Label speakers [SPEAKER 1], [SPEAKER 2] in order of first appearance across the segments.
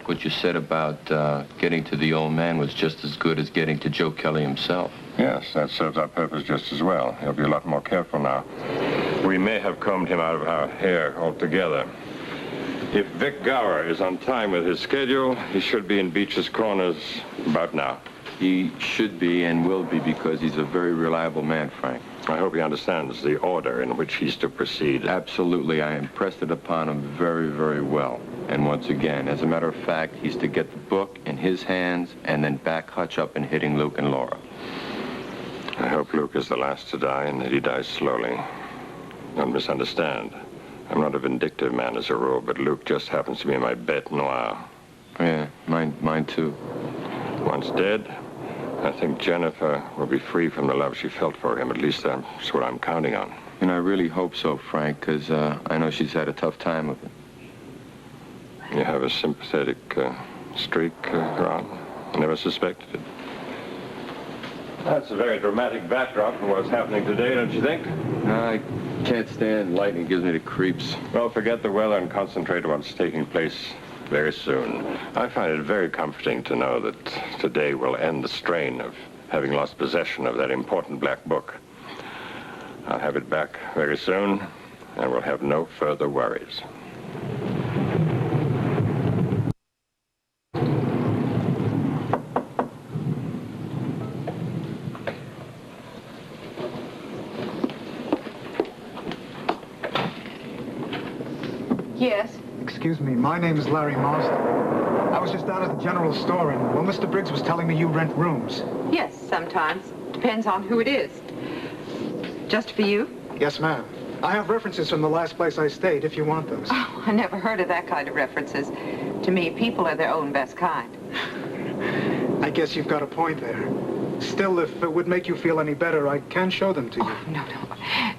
[SPEAKER 1] Frank, what you said about getting to the old man was just as good as getting to Joe Kelly himself.
[SPEAKER 2] Yes, that serves our purpose just as well. He'll be a lot more careful now. We may have combed him out of our hair altogether. If Vic Gower is on time with his schedule, he should be in Beach's Corners about now.
[SPEAKER 1] He should be and will be because he's a very reliable man, Frank.
[SPEAKER 2] I hope he understands the order in which he's to proceed.
[SPEAKER 1] Absolutely. I impressed it upon him very, very well. And once again, as a matter of fact, he's to get the book in his hands and then back Hutch up in hitting Luke and Laura.
[SPEAKER 2] I hope Luke is the last to die and that he dies slowly. Don't misunderstand. I'm not a vindictive man as a rule, but Luke just happens to be my bête noire.
[SPEAKER 1] Yeah, mine too.
[SPEAKER 2] Once dead, I think Jennifer will be free from the love she felt for him. At least that's what I'm counting on.
[SPEAKER 1] And I really hope so, Frank, because I know she's had a tough time of it.
[SPEAKER 2] You have a sympathetic streak, Ron. I never suspected it. That's a very dramatic backdrop for what's happening today, don't you think?
[SPEAKER 1] I can't stand lightning. It gives me the creeps.
[SPEAKER 2] Well, forget the weather and concentrate on what's taking place very soon. I find it very comforting to know that today will end the strain of having lost possession of that important black book. I'll have it back very soon, and we'll have no further worries.
[SPEAKER 3] Yes?
[SPEAKER 4] Excuse me, my name is Larry Marston. I was just out at the general store, and, well, Mr. Briggs was telling me you rent rooms.
[SPEAKER 3] Yes, sometimes. Depends on who it is. Just for you?
[SPEAKER 4] Yes, ma'am. I have references from the last place I stayed, if you want those.
[SPEAKER 3] Oh, I never heard of that kind of references. To me, people are their own best kind.
[SPEAKER 4] I guess you've got a point there. Still, if it would make you feel any better, I can show them to you.
[SPEAKER 3] Oh, no.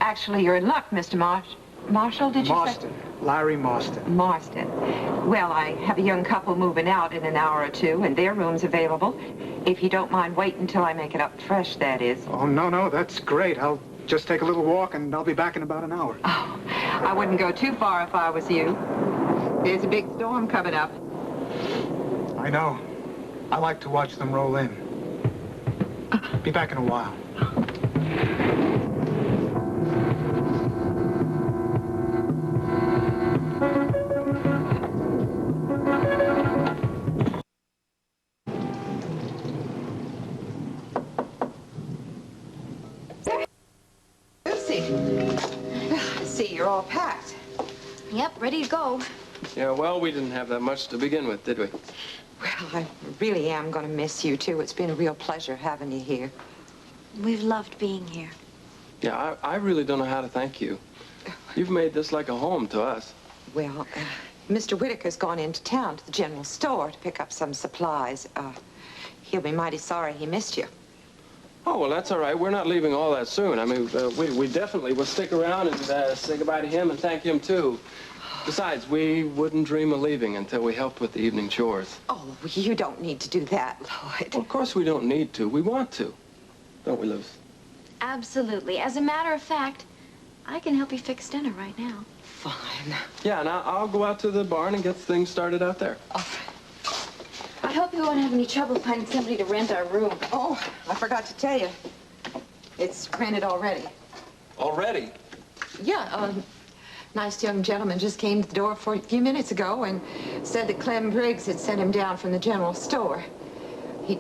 [SPEAKER 3] Actually, you're in luck, Mr. Marshall, did you
[SPEAKER 4] Marston.
[SPEAKER 3] say?
[SPEAKER 4] Larry Marston.
[SPEAKER 3] Marston. Well, I have a young couple moving out in an hour or two, and their room's available. If you don't mind waiting until I make it up fresh, that is.
[SPEAKER 4] Oh, no, that's great. I'll just take a little walk, and I'll be back in about an hour.
[SPEAKER 3] Oh, I wouldn't go too far if I was you. There's a big storm coming up.
[SPEAKER 4] I know. I like to watch them roll in. Be back in a while.
[SPEAKER 3] You're all packed.
[SPEAKER 5] Yep, ready to go.
[SPEAKER 6] Yeah, well, we didn't have that much to begin with, did we?
[SPEAKER 3] Well, I really am going to miss you, too. It's been a real pleasure having you here.
[SPEAKER 5] We've loved being here.
[SPEAKER 6] Yeah, I really don't know how to thank you. You've made this like a home to us.
[SPEAKER 3] Well, Mr. Whitaker's gone into town to the general store to pick up some supplies. He'll be mighty sorry he missed you.
[SPEAKER 6] Oh, well, that's all right. We're not leaving all that soon. I mean, we definitely will stick around and say goodbye to him and thank him, too. Besides, we wouldn't dream of leaving until we helped with the evening chores.
[SPEAKER 3] Oh, you don't need to do that, Lloyd.
[SPEAKER 6] Well, of course we don't need to. We want to. Don't we, Luce?
[SPEAKER 5] Absolutely. As a matter of fact, I can help you fix dinner right now.
[SPEAKER 3] Fine.
[SPEAKER 6] Yeah, and I'll go out to the barn and get things started out there.
[SPEAKER 3] Oh.
[SPEAKER 5] I hope you won't have any trouble finding somebody to rent our room.
[SPEAKER 3] Oh, I forgot to tell you. It's rented already.
[SPEAKER 6] Already?
[SPEAKER 3] Yeah, nice young gentleman just came to the door a few minutes ago and said that Clem Briggs had sent him down from the general store. He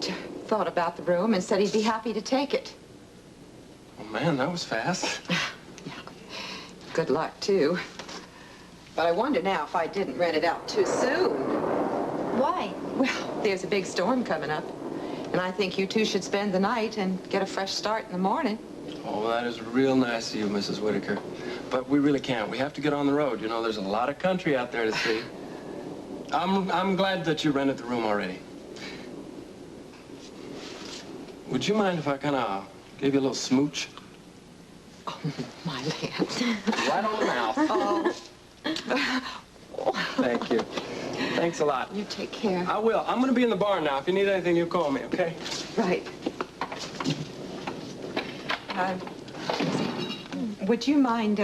[SPEAKER 3] thought about the room and said he'd be happy to take it.
[SPEAKER 6] Oh, man, that was fast.
[SPEAKER 3] Yeah. Good luck, too. But I wonder now if I didn't rent it out too soon.
[SPEAKER 5] Why?
[SPEAKER 3] Well, there's a big storm coming up, and I think you two should spend the night and get a fresh start in the morning.
[SPEAKER 6] Oh, that is real nice of you, Mrs. Whitaker. But we really can't. We have to get on the road. You know, there's a lot of country out there to see. I'm glad that you rented the room already. Would you mind if I kind of gave you a little smooch?
[SPEAKER 3] Oh, my land.
[SPEAKER 6] Right on the mouth.
[SPEAKER 3] Oh.
[SPEAKER 6] Thank you. Thanks a lot.
[SPEAKER 3] You take care.
[SPEAKER 6] I will. I'm going to be in the barn now. If you need anything, you call me, okay?
[SPEAKER 3] Right. Would you mind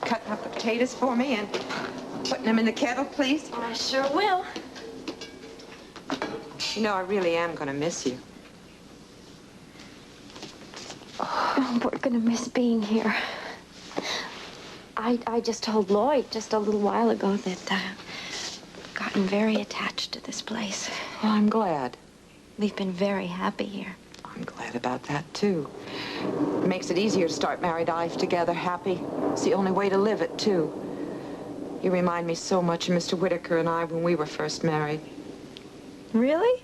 [SPEAKER 3] cutting up the potatoes for me and putting them in the kettle, please?
[SPEAKER 5] I sure will.
[SPEAKER 3] You know, I really am going to miss you.
[SPEAKER 5] Oh, we're gonna miss being here. I just told Lloyd just a little while ago that I've gotten very attached to this place.
[SPEAKER 3] Well, I'm glad.
[SPEAKER 5] We've been very happy here.
[SPEAKER 3] I'm glad about that, too. It makes it easier to start married life together, happy. It's the only way to live it, too. You remind me so much of Mr. Whitaker and I when we were first married.
[SPEAKER 5] Really?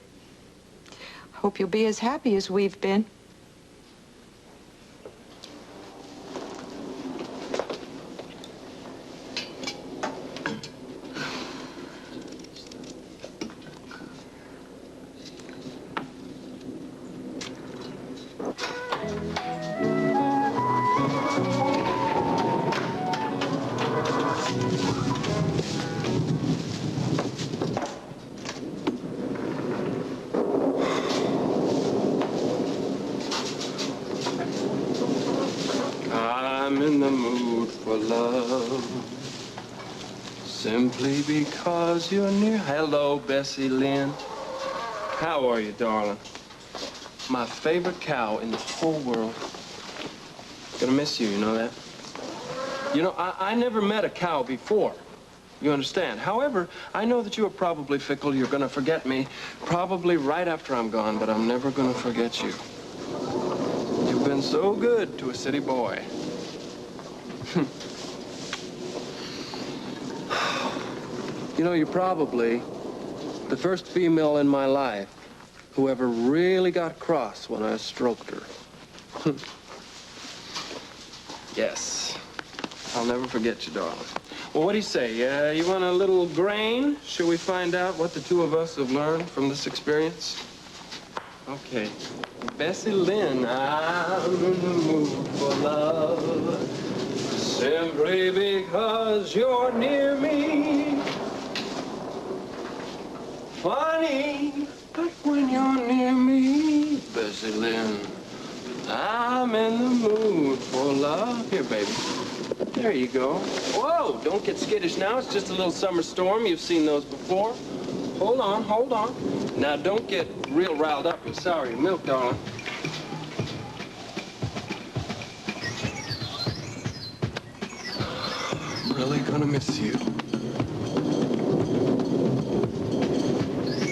[SPEAKER 3] Hope you'll be as happy as we've been.
[SPEAKER 6] I'm in the mood for love, simply because you're near. Hello, Bessie Lynn. How are you, darling? My favorite cow in the whole world. Gonna miss you, you know that? You know, I never met a cow before. You understand? However, I know that you are probably fickle. You're gonna forget me probably right after I'm gone, but I'm never gonna forget you. You've been so good to a city boy. You know, you're probably the first female in my life who ever really got cross when I stroked her. Yes. I'll never forget you, darling. Well, what do you say? You want a little grain? Shall we find out what the two of us have learned from this experience? Okay. Bessie Lynn, I'm in the mood for love, simply because you're near me. Funny, but when you're near me, Bessie Lynn, I'm in the mood for love. Here, baby. There you go. Whoa, don't get skittish now. It's just a little summer storm. You've seen those before. Hold on, hold on. Now, don't get real riled up and sour your milk, darling. I'm really gonna miss you.